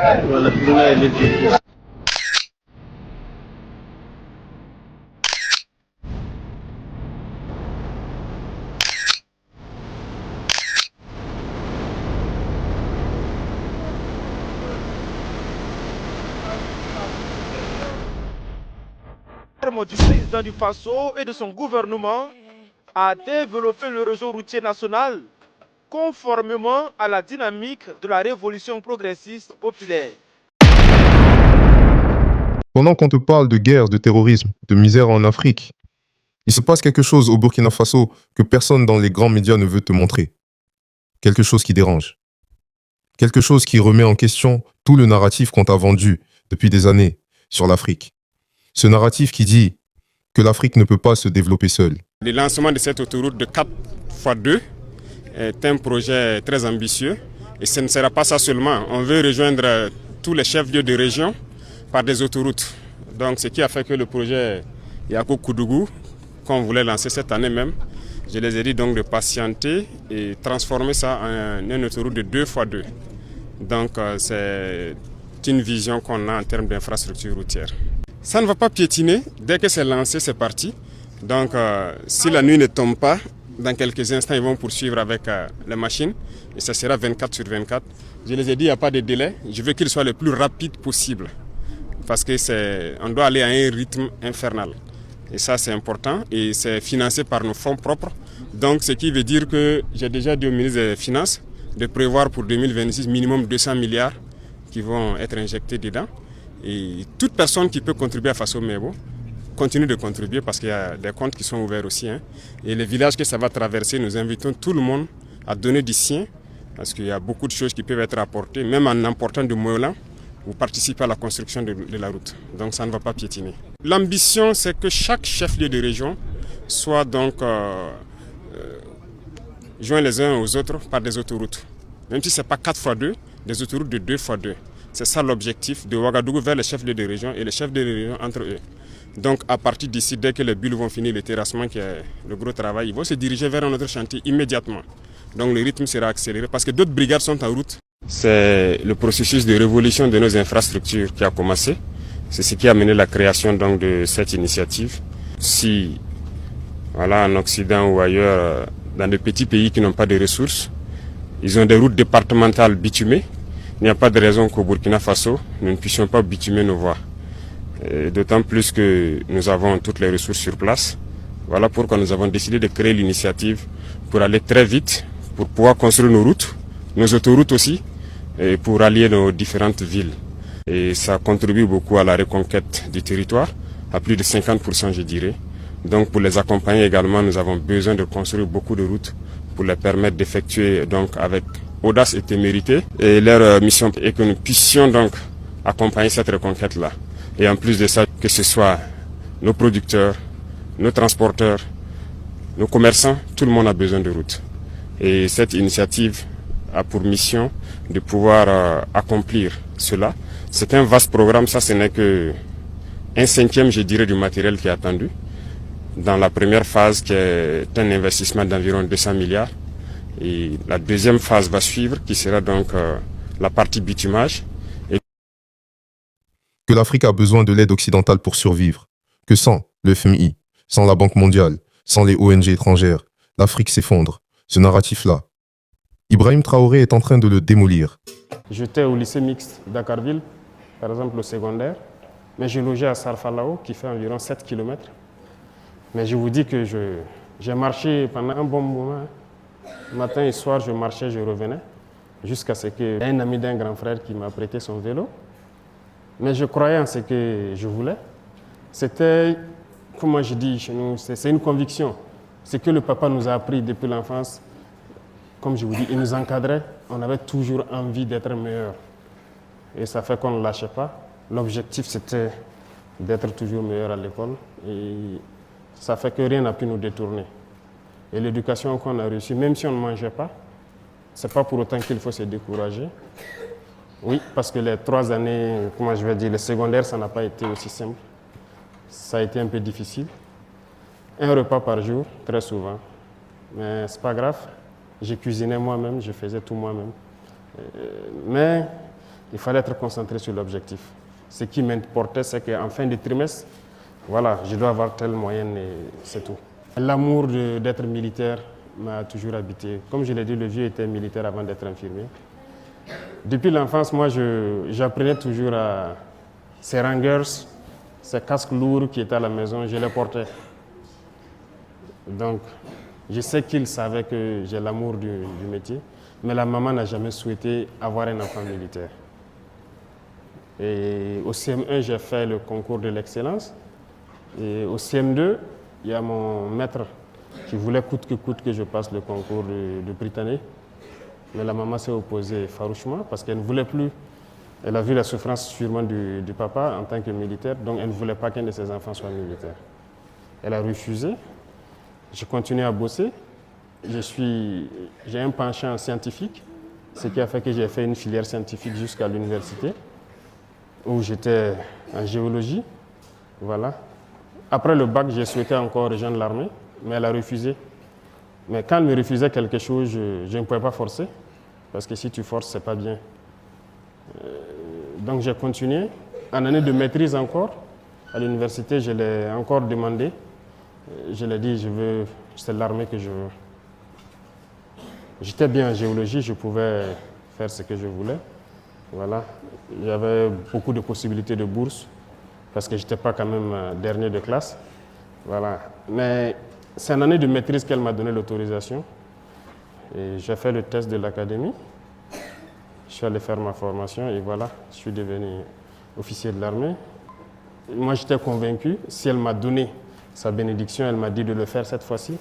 Voilà, Bruna, elle est bien. Du président du Faso et de son gouvernement a développé le réseau routier national conformément à la dynamique de la révolution progressiste populaire. Pendant qu'on te parle de guerre, de terrorisme, de misère en Afrique, il se passe quelque chose au Burkina Faso que personne dans les grands médias ne veut te montrer. Quelque chose qui dérange. Quelque chose qui remet en question tout le narratif qu'on t'a vendu depuis des années sur l'Afrique. Ce narratif qui dit que l'Afrique ne peut pas se développer seule. Le lancement de cette autoroute de 4x2 est un projet très ambitieux et ce ne sera pas ça seulement. On veut rejoindre tous les chefs-lieux de région par des autoroutes. Donc ce qui a fait que le projet Yako Koudougou, qu'on voulait lancer cette année même, je les ai dit donc de patienter et transformer ça en une autoroute de 2x2. Donc c'est une vision qu'on a en termes d'infrastructure routière. Ça ne va pas piétiner, dès que c'est lancé, c'est parti. Donc si la nuit ne tombe pas, dans quelques instants, ils vont poursuivre avec les machines et ça sera 24 sur 24. Je les ai dit, il n'y a pas de délai, je veux qu'il soit le plus rapide possible parce qu'on doit aller à un rythme infernal. Et ça, c'est important et c'est financé par nos fonds propres. Donc, ce qui veut dire que j'ai déjà dit au ministre des Finances de prévoir pour 2026 minimum 200 milliards qui vont être injectés dedans. Et toute personne qui peut contribuer à Faso Mebo continue de contribuer parce qu'il y a des comptes qui sont ouverts aussi. Et les villages que ça va traverser, nous invitons tout le monde à donner du sien parce qu'il y a beaucoup de choses qui peuvent être apportées, même en emportant du moellon ou participer à la construction de la route. Donc ça ne va pas piétiner. L'ambition, c'est que chaque chef-lieu de région soit donc joint les uns aux autres par des autoroutes. Même si ce n'est pas 4x2, des autoroutes de 2x2. C'est ça l'objectif de Ouagadougou vers les chefs-lieux de région et les chefs de région entre eux. Donc à partir d'ici, dès que les bulles vont finir le terrassement, qui est le gros travail, ils vont se diriger vers un autre chantier immédiatement. Donc le rythme sera accéléré parce que d'autres brigades sont en route. C'est le processus de révolution de nos infrastructures qui a commencé. C'est ce qui a mené la création donc, de cette initiative. Si voilà, en Occident ou ailleurs, dans des petits pays qui n'ont pas de ressources, ils ont des routes départementales bitumées. Il n'y a pas de raison qu'au Burkina Faso, nous ne puissions pas bitumer nos voies. D'autant plus que nous avons toutes les ressources sur place. Voilà pourquoi nous avons décidé de créer l'initiative pour aller très vite, pour pouvoir construire nos routes, nos autoroutes aussi, et pour allier nos différentes villes. Et ça contribue beaucoup à la reconquête du territoire, à plus de 50% je dirais. Donc pour les accompagner également, nous avons besoin de construire beaucoup de routes pour les permettre d'effectuer donc avec audace et témérité. Et leur mission est que nous puissions donc accompagner cette reconquête-là. Et en plus de ça, que ce soit nos producteurs, nos transporteurs, nos commerçants, tout le monde a besoin de routes. Et cette initiative a pour mission de pouvoir accomplir cela. C'est un vaste programme, ça ce n'est que un cinquième, je dirais, du matériel qui est attendu. Dans la première phase, qui est un investissement d'environ 200 milliards. Et la deuxième phase va suivre, qui sera donc la partie bitumage. Que l'Afrique a besoin de l'aide occidentale pour survivre. Que sans le FMI, sans la Banque mondiale, sans les ONG étrangères, l'Afrique s'effondre. Ce narratif-là, Ibrahim Traoré est en train de le démolir. J'étais au lycée mixte d'Akarville, par exemple au secondaire, mais je logeais à Sarfalao, qui fait environ 7 km. Mais je vous dis que j'ai marché pendant un bon moment. Matin et soir, je marchais, je revenais, jusqu'à ce qu'un ami d'un grand frère qui m'a prêté son vélo. Mais je croyais en ce que je voulais. C'était, comment je dis chez nous, c'est une conviction. Ce que le papa nous a appris depuis l'enfance, comme je vous dis, il nous encadrait. On avait toujours envie d'être meilleur. Et ça fait qu'on ne lâchait pas. L'objectif, c'était d'être toujours meilleur à l'école. Et ça fait que rien n'a pu nous détourner. Et l'éducation qu'on a reçue, même si on ne mangeait pas, ce n'est pas pour autant qu'il faut se décourager. Oui, parce que les 3 années, comment je vais dire, les secondaires, ça n'a pas été aussi simple. Ça a été un peu difficile. Un repas par jour, très souvent. Mais ce n'est pas grave. J'ai cuisiné moi-même, je faisais tout moi-même. Mais Il fallait être concentré sur l'objectif. Ce qui m'importait, c'est qu'en fin de trimestre, voilà, je dois avoir telle moyenne et c'est tout. L'amour d'être militaire m'a toujours habité. Comme je l'ai dit, le vieux était militaire avant d'être infirmier. Depuis l'enfance, moi, j'apprenais toujours à ces rangers, ces casques lourds qui étaient à la maison, je les portais. Donc, je sais qu'ils savaient que j'ai l'amour du métier, mais la maman n'a jamais souhaité avoir un enfant militaire. Et au CM1, j'ai fait le concours de l'excellence. Et au CM2, il y a mon maître qui voulait coûte que je passe le concours de Britannique. Mais la maman s'est opposée farouchement parce qu'elle ne voulait plus. Elle a vu la souffrance sûrement du papa en tant que militaire, donc elle ne voulait pas qu'un de ses enfants soit militaire. Elle a refusé. J'ai continué à bosser. J'ai un penchant scientifique, ce qui a fait que j'ai fait une filière scientifique jusqu'à l'université, où j'étais en géologie. Voilà. Après le bac, j'ai souhaité encore rejoindre l'armée, mais elle a refusé. Mais quand elle me refusait quelque chose, je ne pouvais pas forcer, parce que si tu forces, ce n'est pas bien. Donc j'ai continué. En année de maîtrise encore, à l'université, je l'ai encore demandé. Je l'ai dit, c'est l'armée que je veux. J'étais bien en géologie, je pouvais faire ce que je voulais. Voilà. J'avais beaucoup de possibilités de bourse, parce que je n'étais pas quand même dernier de classe. Voilà. Mais c'est en année de maîtrise qu'elle m'a donné l'autorisation. Et j'ai fait le test de l'académie. Je suis allé faire ma formation et voilà, je suis devenu officier de l'armée. Moi, j'étais convaincu, si elle m'a donné sa bénédiction, elle m'a dit de le faire cette fois-ci.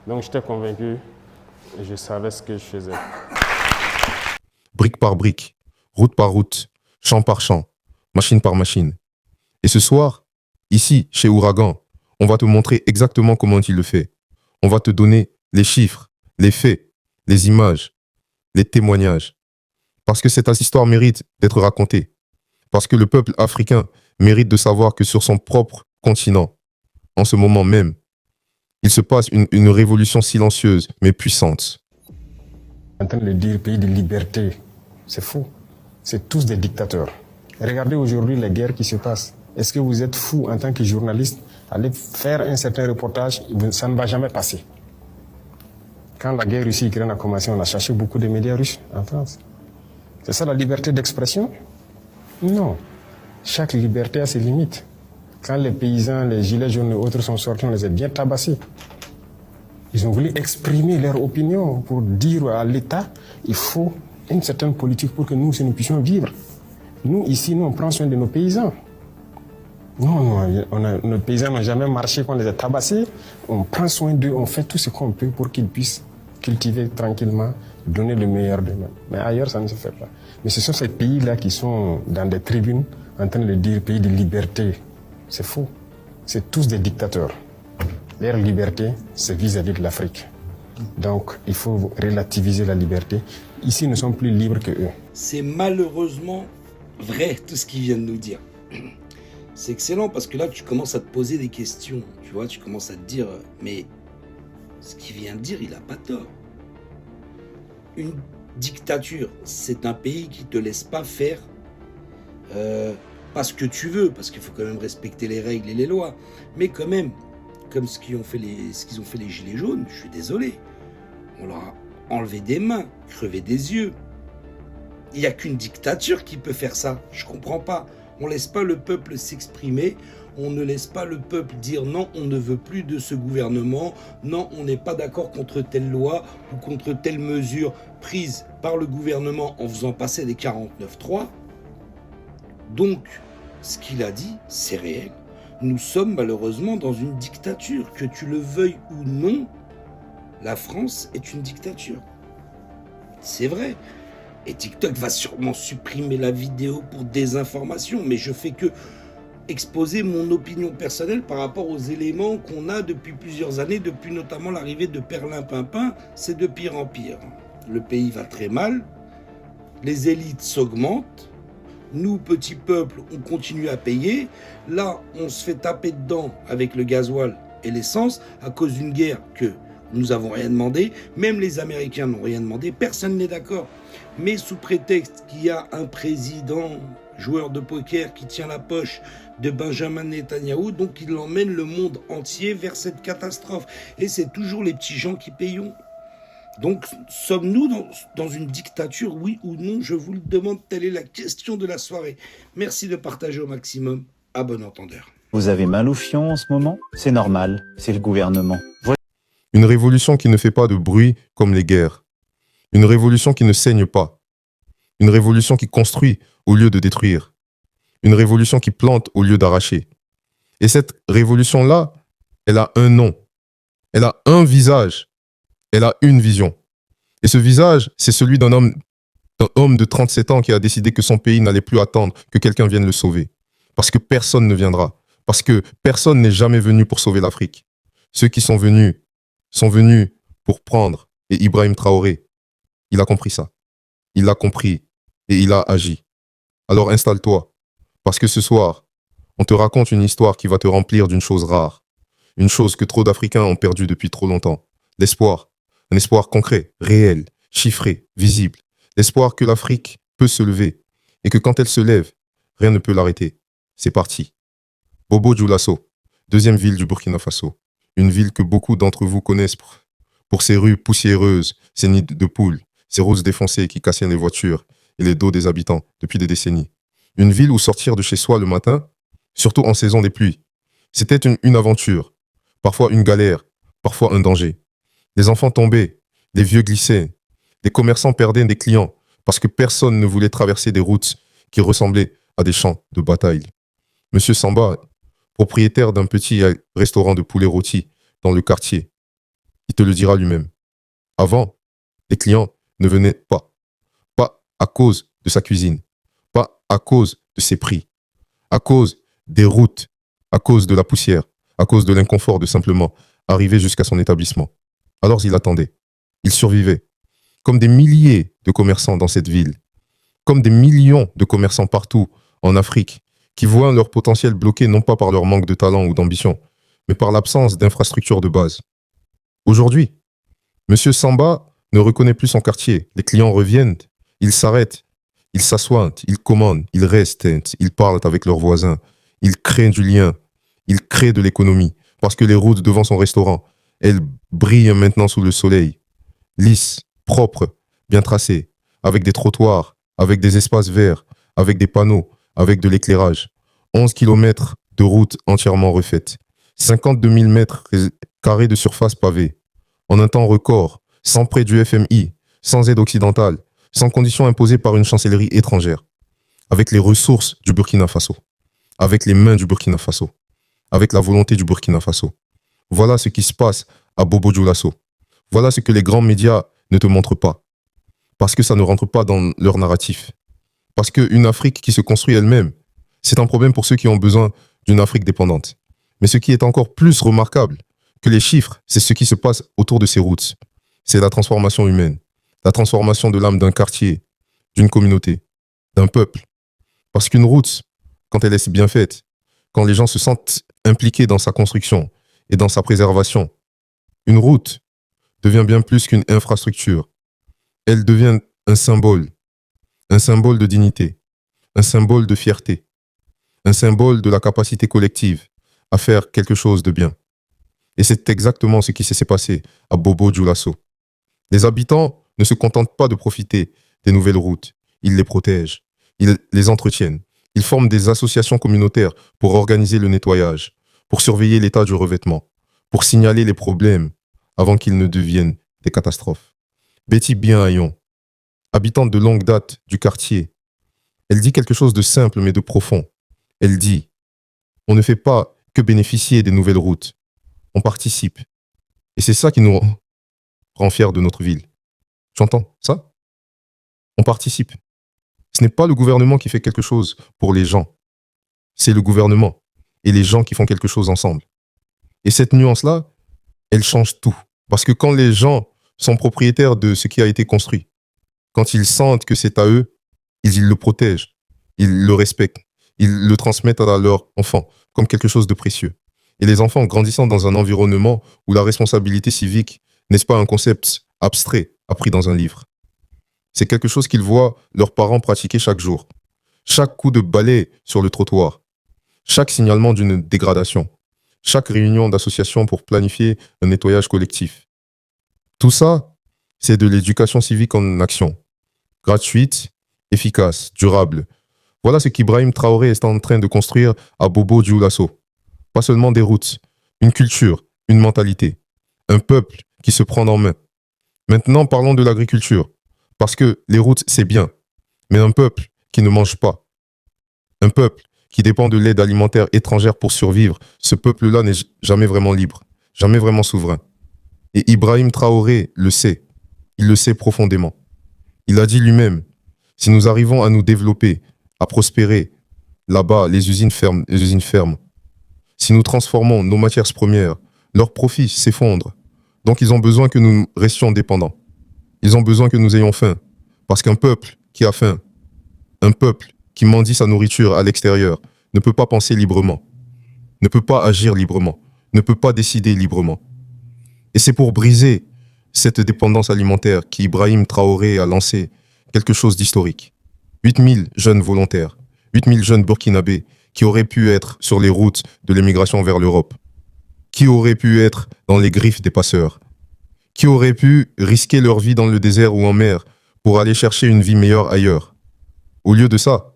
Donc, j'étais convaincu et je savais ce que je faisais. Brique par brique, route par route, champ par champ, machine par machine. Et ce soir, ici, chez Ouragan, on va te montrer exactement comment il le fait. On va te donner les chiffres, les faits, les images, les témoignages. Parce que cette histoire mérite d'être racontée. Parce que le peuple africain mérite de savoir que sur son propre continent, en ce moment même, il se passe une révolution silencieuse mais puissante. En train de dire pays de liberté, c'est faux. C'est tous des dictateurs. Regardez aujourd'hui les guerres qui se passent. Est-ce que vous êtes fou en tant que journaliste, aller faire un certain reportage, ça ne va jamais passer. Quand la guerre Russie-Ukraine a commencé, on a cherché beaucoup de médias russes en France. C'est ça la liberté d'expression? Non. Chaque liberté a ses limites. Quand les paysans, les gilets jaunes et autres sont sortis, on les a bien tabassés. Ils ont voulu exprimer leur opinion pour dire à l'État, il faut une certaine politique pour que nous puissions vivre. Nous, ici, on prend soin de nos paysans. Non, nos paysans n'ont jamais marché quand on les a tabassés. On prend soin d'eux, on fait tout ce qu'on peut pour qu'ils puissent cultiver tranquillement, donner le meilleur d'eux-mêmes. Mais ailleurs, ça ne se fait pas. Mais ce sont ces pays-là qui sont dans des tribunes en train de dire pays de liberté. C'est faux. C'est tous des dictateurs. Leur liberté, c'est vis-à-vis de l'Afrique. Donc, il faut relativiser la liberté. Ici, nous sommes plus libres que eux. C'est malheureusement vrai, tout ce qu'ils viennent de nous dire. C'est excellent parce que là, tu commences à te poser des questions. Tu vois, tu commences à te dire, mais ce qu'il vient de dire, il n'a pas tort. Une dictature, c'est un pays qui ne te laisse pas faire pas ce que tu veux, parce qu'il faut quand même respecter les règles et les lois. Mais quand même, comme ce qu'ils ont fait les gilets jaunes, je suis désolé. On leur a enlevé des mains, crevé des yeux. Il n'y a qu'une dictature qui peut faire ça. Je ne comprends pas. On ne laisse pas le peuple s'exprimer. On ne laisse pas le peuple dire non, on ne veut plus de ce gouvernement. Non, on n'est pas d'accord contre telle loi ou contre telle mesure prise par le gouvernement en faisant passer des 49.3. Donc, ce qu'il a dit, c'est réel. Nous sommes malheureusement dans une dictature. Que tu le veuilles ou non, la France est une dictature. C'est vrai. Et TikTok va sûrement supprimer la vidéo pour désinformation, mais je fais que exposer mon opinion personnelle par rapport aux éléments qu'on a depuis plusieurs années, depuis notamment l'arrivée de Perlimpinpin. C'est de pire en pire. Le pays va très mal, les élites s'augmentent, nous, petits peuples, on continue à payer. Là, on se fait taper dedans avec le gasoil et l'essence à cause d'une guerre que, nous avons rien demandé, même les Américains n'ont rien demandé, personne n'est d'accord. Mais sous prétexte qu'il y a un président, joueur de poker, qui tient la poche de Benjamin Netanyahou, donc il emmène le monde entier vers cette catastrophe. Et c'est toujours les petits gens qui payons. Donc, sommes-nous dans une dictature, oui ou non? Je vous le demande, telle est la question de la soirée. Merci de partager au maximum. À bon entendeur. Vous avez mal au fion en ce moment? C'est normal, c'est le gouvernement. Une révolution qui ne fait pas de bruit comme les guerres. Une révolution qui ne saigne pas. Une révolution qui construit au lieu de détruire. Une révolution qui plante au lieu d'arracher. Et cette révolution-là, elle a un nom. Elle a un visage. Elle a une vision. Et ce visage, c'est celui d'un homme de 37 ans qui a décidé que son pays n'allait plus attendre que quelqu'un vienne le sauver. Parce que personne ne viendra. Parce que personne n'est jamais venu pour sauver l'Afrique. Ceux qui sont venus pour prendre. Et Ibrahim Traoré, il a compris ça. Il l'a compris et il a agi. Alors installe-toi. Parce que ce soir, on te raconte une histoire qui va te remplir d'une chose rare. Une chose que trop d'Africains ont perdue depuis trop longtemps. L'espoir. Un espoir concret, réel, chiffré, visible. L'espoir que l'Afrique peut se lever et que quand elle se lève, rien ne peut l'arrêter. C'est parti. Bobo Dioulasso, deuxième ville du Burkina Faso. Une ville que beaucoup d'entre vous connaissent pour ses rues poussiéreuses, ses nids de poules, ses routes défoncées qui cassèrent les voitures et les dos des habitants depuis des décennies. Une ville où sortir de chez soi le matin, surtout en saison des pluies, c'était une aventure, parfois une galère, parfois un danger. Les enfants tombaient, les vieux glissaient, les commerçants perdaient des clients parce que personne ne voulait traverser des routes qui ressemblaient à des champs de bataille. Monsieur Samba, propriétaire d'un petit restaurant de poulet rôti dans le quartier, il te le dira lui-même. Avant, les clients ne venaient pas. Pas à cause de sa cuisine, pas à cause de ses prix, à cause des routes, à cause de la poussière, à cause de l'inconfort de simplement arriver jusqu'à son établissement. Alors il attendait, il survivait, comme des milliers de commerçants dans cette ville, comme des millions de commerçants partout en Afrique, qui voient leur potentiel bloqué non pas par leur manque de talent ou d'ambition, mais par l'absence d'infrastructures de base. Aujourd'hui, M. Samba ne reconnaît plus son quartier. Les clients reviennent, ils s'arrêtent, ils s'assoient, ils commandent, ils restent, ils parlent avec leurs voisins, ils créent du lien, ils créent de l'économie, parce que les routes devant son restaurant, elles brillent maintenant sous le soleil, lisses, propres, bien tracées, avec des trottoirs, avec des espaces verts, avec des panneaux, avec de l'éclairage. 11 kilomètres de route entièrement refaite. 52 000 mètres carrés de surface pavée. En un temps record, sans prêt du FMI, sans aide occidentale, sans conditions imposées par une chancellerie étrangère. Avec les ressources du Burkina Faso. Avec les mains du Burkina Faso. Avec la volonté du Burkina Faso. Voilà ce qui se passe à Bobo Dioulasso. Voilà ce que les grands médias ne te montrent pas. Parce que ça ne rentre pas dans leur narratif. Parce qu'une Afrique qui se construit elle-même, c'est un problème pour ceux qui ont besoin d'une Afrique dépendante. Mais ce qui est encore plus remarquable que les chiffres, c'est ce qui se passe autour de ces routes. C'est la transformation humaine, la transformation de l'âme d'un quartier, d'une communauté, d'un peuple. Parce qu'une route, quand elle est bien faite, quand les gens se sentent impliqués dans sa construction et dans sa préservation, une route devient bien plus qu'une infrastructure. Elle devient un symbole de dignité, un symbole de fierté, un symbole de la capacité collective à faire quelque chose de bien. Et c'est exactement ce qui s'est passé à Bobo Dioulasso. Les habitants ne se contentent pas de profiter des nouvelles routes, ils les protègent, ils les entretiennent. Ils forment des associations communautaires pour organiser le nettoyage, pour surveiller l'état du revêtement, pour signaler les problèmes avant qu'ils ne deviennent des catastrophes. Betty Bien-Ayon, habitante de longue date du quartier, elle dit quelque chose de simple mais de profond. Elle dit, on ne fait pas que bénéficier des nouvelles routes, on participe. Et c'est ça qui nous rend fiers de notre ville. Tu entends ça? On participe. Ce n'est pas le gouvernement qui fait quelque chose pour les gens. C'est le gouvernement et les gens qui font quelque chose ensemble. Et cette nuance-là, elle change tout. Parce que quand les gens sont propriétaires de ce qui a été construit, quand ils sentent que c'est à eux, ils le protègent, ils le respectent, ils le transmettent à leurs enfants comme quelque chose de précieux. Et les enfants grandissant dans un environnement où la responsabilité civique n'est-ce pas un concept abstrait appris dans un livre? C'est quelque chose qu'ils voient leurs parents pratiquer chaque jour. Chaque coup de balai sur le trottoir, chaque signalement d'une dégradation, chaque réunion d'association pour planifier un nettoyage collectif. Tout ça, c'est de l'éducation civique en action. Gratuite, efficace, durable. Voilà ce qu'Ibrahim Traoré est en train de construire à Bobo Dioulasso. Pas seulement des routes, une culture, une mentalité, un peuple qui se prend en main. Maintenant, parlons de l'agriculture, parce que les routes, c'est bien, mais un peuple qui ne mange pas, un peuple qui dépend de l'aide alimentaire étrangère pour survivre, ce peuple-là n'est jamais vraiment libre, jamais vraiment souverain. Et Ibrahim Traoré le sait, il le sait profondément. Il a dit lui-même, si nous arrivons à nous développer, à prospérer, là-bas, les usines ferment. Si nous transformons nos matières premières, leurs profits s'effondrent. Donc ils ont besoin que nous restions dépendants. Ils ont besoin que nous ayons faim. Parce qu'un peuple qui a faim, un peuple qui mendie sa nourriture à l'extérieur, ne peut pas penser librement, ne peut pas agir librement, ne peut pas décider librement. Et c'est pour briser cette dépendance alimentaire qu'Ibrahim Traoré a lancé quelque chose d'historique. 8000 jeunes volontaires, 8000 jeunes burkinabés qui auraient pu être sur les routes de l'émigration vers l'Europe, qui auraient pu être dans les griffes des passeurs, qui auraient pu risquer leur vie dans le désert ou en mer pour aller chercher une vie meilleure ailleurs. Au lieu de ça,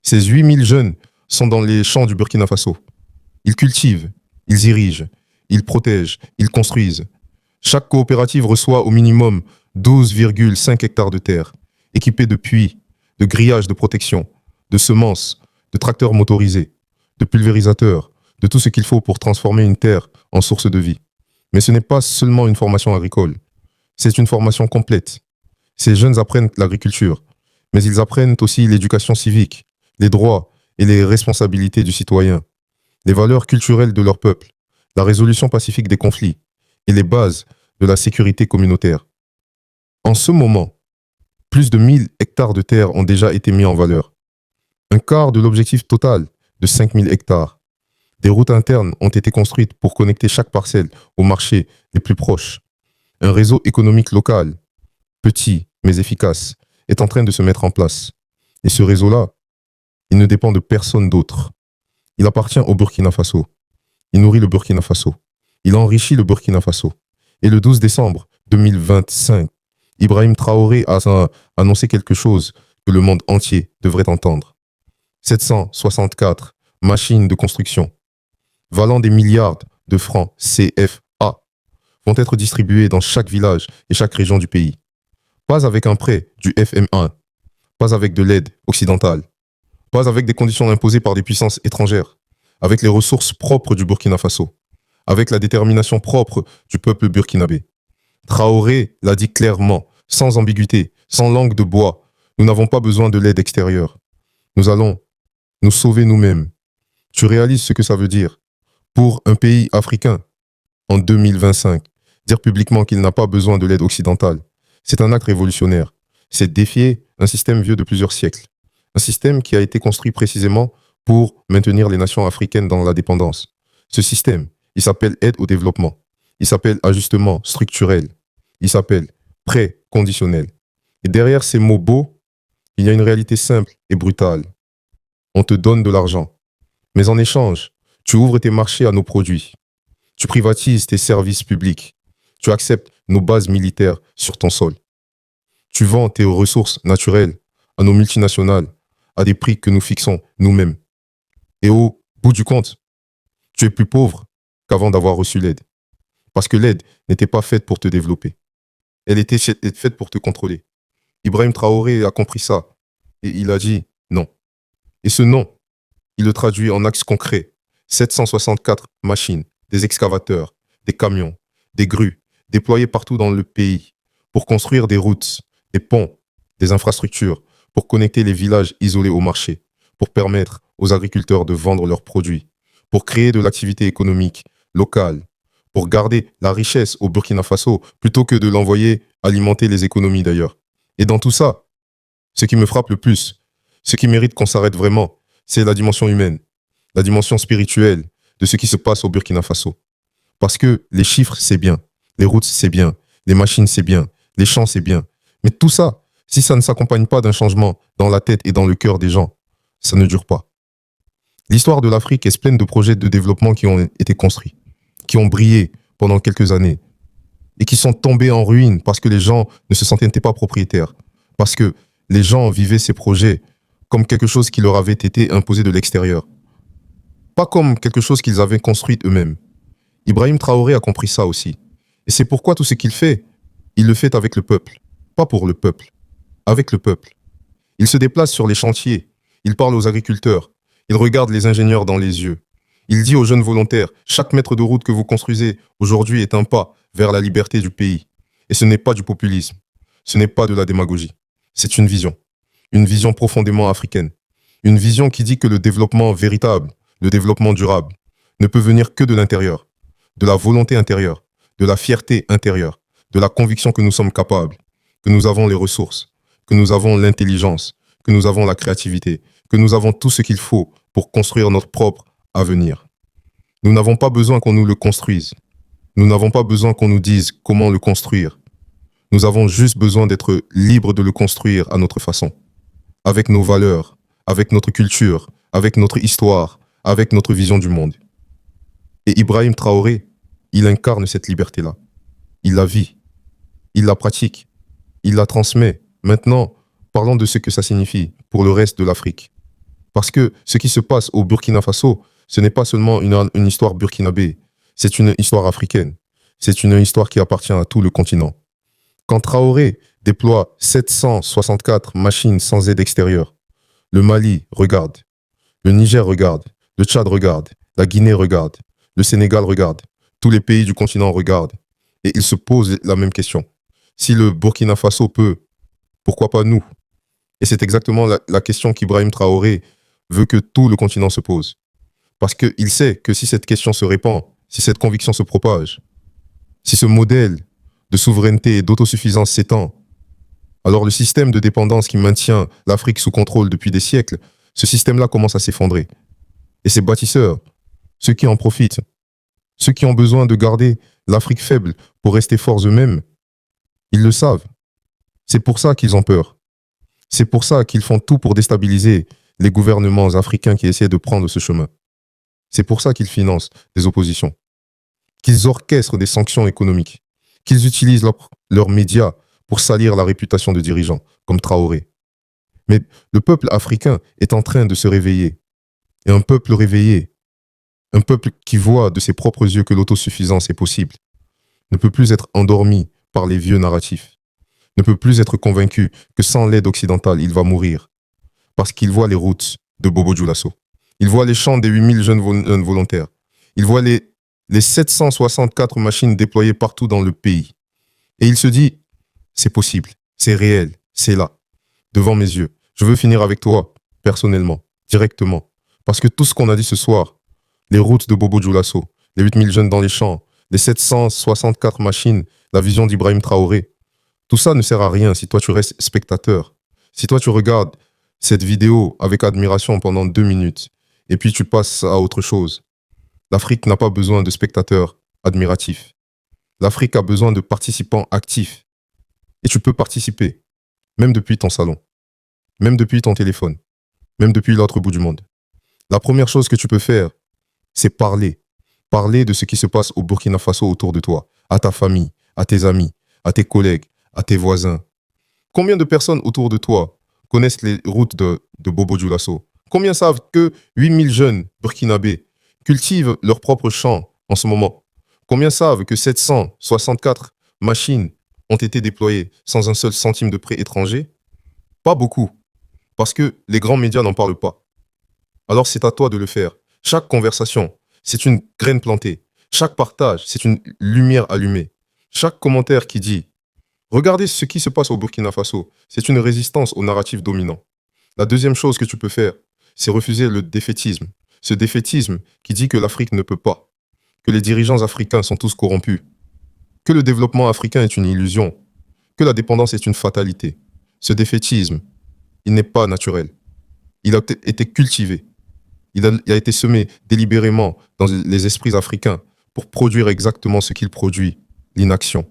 ces 8000 jeunes sont dans les champs du Burkina Faso. Ils cultivent, ils irrigent, ils protègent, ils construisent. Chaque coopérative reçoit au minimum 12,5 hectares de terre, équipés de puits, de grillages de protection, de semences, de tracteurs motorisés, de pulvérisateurs, de tout ce qu'il faut pour transformer une terre en source de vie. Mais ce n'est pas seulement une formation agricole, c'est une formation complète. Ces jeunes apprennent l'agriculture, mais ils apprennent aussi l'éducation civique, les droits et les responsabilités du citoyen, les valeurs culturelles de leur peuple, la résolution pacifique des conflits et les bases de la sécurité communautaire. En ce moment, plus de 1000 hectares de terre ont déjà été mis en valeur. Un quart de l'objectif total de 5000 hectares. Des routes internes ont été construites pour connecter chaque parcelle aux marchés les plus proches. Un réseau économique local, petit mais efficace, est en train de se mettre en place. Et ce réseau-là, il ne dépend de personne d'autre. Il appartient au Burkina Faso. Il nourrit le Burkina Faso. Il enrichit le Burkina Faso. Et le 12 décembre 2025, Ibrahim Traoré a annoncé quelque chose que le monde entier devrait entendre. 764 machines de construction, valant des milliards de francs CFA, vont être distribuées dans chaque village et chaque région du pays. Pas avec un prêt du FMI, pas avec de l'aide occidentale, pas avec des conditions imposées par des puissances étrangères, avec les ressources propres du Burkina Faso, avec la détermination propre du peuple burkinabé. Traoré l'a dit clairement, sans ambiguïté, sans langue de bois, nous n'avons pas besoin de l'aide extérieure. Nous allons nous sauver nous-mêmes. Tu réalises ce que ça veut dire pour un pays africain en 2025, dire publiquement qu'il n'a pas besoin de l'aide occidentale. C'est un acte révolutionnaire. C'est défier un système vieux de plusieurs siècles. Un système qui a été construit précisément pour maintenir les nations africaines dans la dépendance. Ce système, il s'appelle aide au développement. Il s'appelle ajustement structurel. Il s'appelle prêt conditionnel. Et derrière ces mots beaux, il y a une réalité simple et brutale. On te donne de l'argent. Mais en échange, tu ouvres tes marchés à nos produits. Tu privatises tes services publics. Tu acceptes nos bases militaires sur ton sol. Tu vends tes ressources naturelles à nos multinationales à des prix que nous fixons nous-mêmes. Et au bout du compte, tu es plus pauvre qu'avant d'avoir reçu l'aide. Parce que l'aide n'était pas faite pour te développer. Elle était faite pour te contrôler. Ibrahim Traoré a compris ça et il a dit non. Et ce non, il le traduit en axes concrets. 764 machines, des excavateurs, des camions, des grues, déployés partout dans le pays pour construire des routes, des ponts, des infrastructures, pour connecter les villages isolés au marché, pour permettre aux agriculteurs de vendre leurs produits, pour créer de l'activité économique locale, pour garder la richesse au Burkina Faso plutôt que de l'envoyer alimenter les économies d'ailleurs. Et dans tout ça, ce qui me frappe le plus, ce qui mérite qu'on s'arrête vraiment, c'est la dimension humaine, la dimension spirituelle de ce qui se passe au Burkina Faso. Parce que les chiffres, c'est bien, les routes, c'est bien, Les machines, c'est bien. Les champs, c'est bien. Mais tout ça, si ça ne s'accompagne pas d'un changement dans la tête et dans le cœur des gens, ça ne dure pas. L'histoire de l'Afrique est pleine de projets de développement qui ont été construits, qui ont brillé pendant quelques années et qui sont tombés en ruine parce que les gens ne se sentaient pas propriétaires, parce que les gens vivaient ces projets comme quelque chose qui leur avait été imposé de l'extérieur, pas comme quelque chose qu'ils avaient construit eux-mêmes. Ibrahim Traoré a compris ça aussi. Et c'est pourquoi tout ce qu'il fait, il le fait avec le peuple, pas pour le peuple, avec le peuple. Il se déplace sur les chantiers, il parle aux agriculteurs, il regarde les ingénieurs dans les yeux. Il dit aux jeunes volontaires, chaque mètre de route que vous construisez aujourd'hui est un pas vers la liberté du pays. Et ce n'est pas du populisme, ce n'est pas de la démagogie. C'est une vision profondément africaine. Une vision qui dit que le développement véritable, le développement durable, ne peut venir que de l'intérieur, de la volonté intérieure, de la fierté intérieure, de la conviction que nous sommes capables, que nous avons les ressources, que nous avons l'intelligence, que nous avons la créativité, que nous avons tout ce qu'il faut pour construire notre propre avenir. Nous n'avons pas besoin qu'on nous le construise. Nous n'avons pas besoin qu'on nous dise comment le construire. Nous avons juste besoin d'être libres de le construire à notre façon, avec nos valeurs, avec notre culture, avec notre histoire, avec notre vision du monde. Et Ibrahim Traoré, il incarne cette liberté-là. Il la vit, il la pratique, il la transmet. Maintenant, parlons de ce que ça signifie pour le reste de l'Afrique. Parce que ce qui se passe au Burkina Faso, ce n'est pas seulement une histoire burkinabé, c'est une histoire africaine. C'est une histoire qui appartient à tout le continent. Quand Traoré déploie 764 machines sans aide extérieure, le Mali regarde, le Niger regarde, le Tchad regarde, la Guinée regarde, le Sénégal regarde, tous les pays du continent regardent. Et ils se posent la même question. Si le Burkina Faso peut, pourquoi pas nous? Et c'est exactement la question qu'Ibrahim Traoré veut que tout le continent se pose. Parce qu'il sait que si cette question se répand, si cette conviction se propage, si ce modèle de souveraineté et d'autosuffisance s'étend, alors le système de dépendance qui maintient l'Afrique sous contrôle depuis des siècles, ce système-là commence à s'effondrer. Et ces bâtisseurs, ceux qui en profitent, ceux qui ont besoin de garder l'Afrique faible pour rester forts eux-mêmes, ils le savent. C'est pour ça qu'ils ont peur. C'est pour ça qu'ils font tout pour déstabiliser les gouvernements africains qui essaient de prendre ce chemin. C'est pour ça qu'ils financent des oppositions, qu'ils orchestrent des sanctions économiques, qu'ils utilisent leurs médias pour salir la réputation de dirigeants, comme Traoré. Mais le peuple africain est en train de se réveiller. Et un peuple réveillé, un peuple qui voit de ses propres yeux que l'autosuffisance est possible, ne peut plus être endormi par les vieux narratifs, ne peut plus être convaincu que sans l'aide occidentale, il va mourir, parce qu'il voit les routes de Bobo Dioulasso. Il voit les champs des 8000 jeunes volontaires. Il voit les 764 machines déployées partout dans le pays. Et il se dit, c'est possible, c'est réel, c'est là, devant mes yeux. Je veux finir avec toi, personnellement, directement. Parce que tout ce qu'on a dit ce soir, les routes de Bobo Dioulasso, les 8000 jeunes dans les champs, les 764 machines, la vision d'Ibrahim Traoré, tout ça ne sert à rien si toi tu restes spectateur. Si toi tu regardes cette vidéo avec admiration pendant 2 minutes, et puis tu passes à autre chose. L'Afrique n'a pas besoin de spectateurs admiratifs. L'Afrique a besoin de participants actifs. Et tu peux participer, même depuis ton salon, même depuis ton téléphone, même depuis l'autre bout du monde. La première chose que tu peux faire, c'est parler. Parler de ce qui se passe au Burkina Faso autour de toi, à ta famille, à tes amis, à tes collègues, à tes voisins. Combien de personnes autour de toi connaissent les routes de Bobo Dioulasso? Combien savent que 8000 jeunes burkinabés cultivent leurs propres champs en ce moment? Combien savent que 764 machines ont été déployées sans un seul centime de prêt étranger? Pas beaucoup, parce que les grands médias n'en parlent pas. Alors c'est à toi de le faire. Chaque conversation, c'est une graine plantée. Chaque partage, c'est une lumière allumée. Chaque commentaire qui dit « Regardez ce qui se passe au Burkina Faso », c'est une résistance au narratif dominant. La deuxième chose que tu peux faire, c'est refuser le défaitisme. Ce défaitisme qui dit que l'Afrique ne peut pas, que les dirigeants africains sont tous corrompus, que le développement africain est une illusion, que la dépendance est une fatalité. Ce défaitisme, il n'est pas naturel. Il a été cultivé. Il a été semé délibérément dans les esprits africains pour produire exactement ce qu'il produit, l'inaction.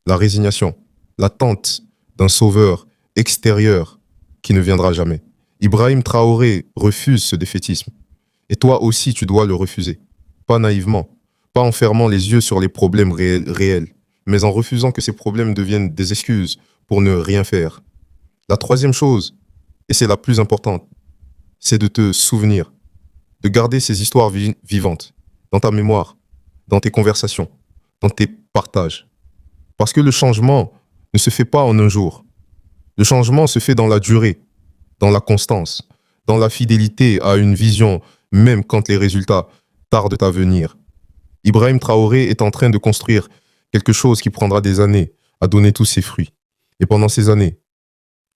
la résignation, l'attente d'un sauveur extérieur qui ne viendra jamais. Ibrahim Traoré refuse ce défaitisme. Et toi aussi, tu dois le refuser. Pas naïvement, pas en fermant les yeux sur les problèmes réels, mais en refusant que ces problèmes deviennent des excuses pour ne rien faire. La troisième chose, et c'est la plus importante, c'est de te souvenir, de garder ces histoires vivantes dans ta mémoire, dans tes conversations, dans tes partages. Parce que le changement ne se fait pas en un jour. Le changement se fait dans la durée, dans la constance, dans la fidélité à une vision, même quand les résultats tardent à venir. Ibrahim Traoré est en train de construire quelque chose qui prendra des années à donner tous ses fruits. Et pendant ces années,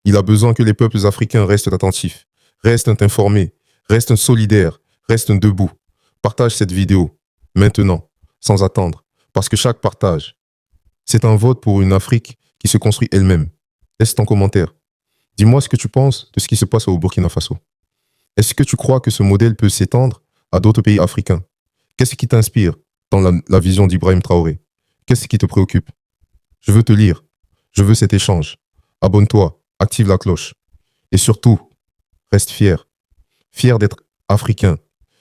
il a besoin que les peuples africains restent attentifs, restent informés, restent solidaires, restent debout. Partage cette vidéo, maintenant, sans attendre, parce que chaque partage, c'est un vote pour une Afrique qui se construit elle-même. Laisse ton commentaire. Dis-moi ce que tu penses de ce qui se passe au Burkina Faso. Est-ce que tu crois que ce modèle peut s'étendre à d'autres pays africains? Qu'est-ce qui t'inspire dans la vision d'Ibrahim Traoré? Qu'est-ce qui te préoccupe? Je veux te lire. Je veux cet échange. Abonne-toi, active la cloche. Et surtout, reste fier. Fier d'être africain.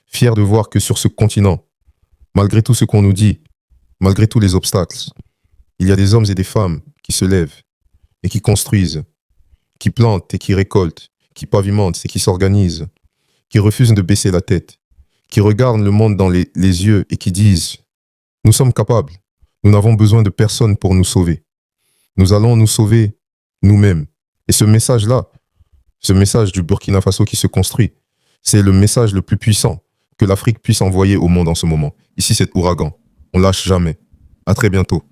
Fier de voir que sur ce continent, malgré tout ce qu'on nous dit, malgré tous les obstacles, il y a des hommes et des femmes qui se lèvent et qui construisent, qui plantent et qui récoltent, qui pavimentent et qui s'organisent, qui refusent de baisser la tête, qui regardent le monde dans les yeux et qui disent « Nous sommes capables, nous n'avons besoin de personne pour nous sauver. Nous allons nous sauver nous-mêmes. » Et ce message-là, ce message du Burkina Faso qui se construit, c'est le message le plus puissant que l'Afrique puisse envoyer au monde en ce moment. Ici, c'est Ouragan. On lâche jamais. À très bientôt.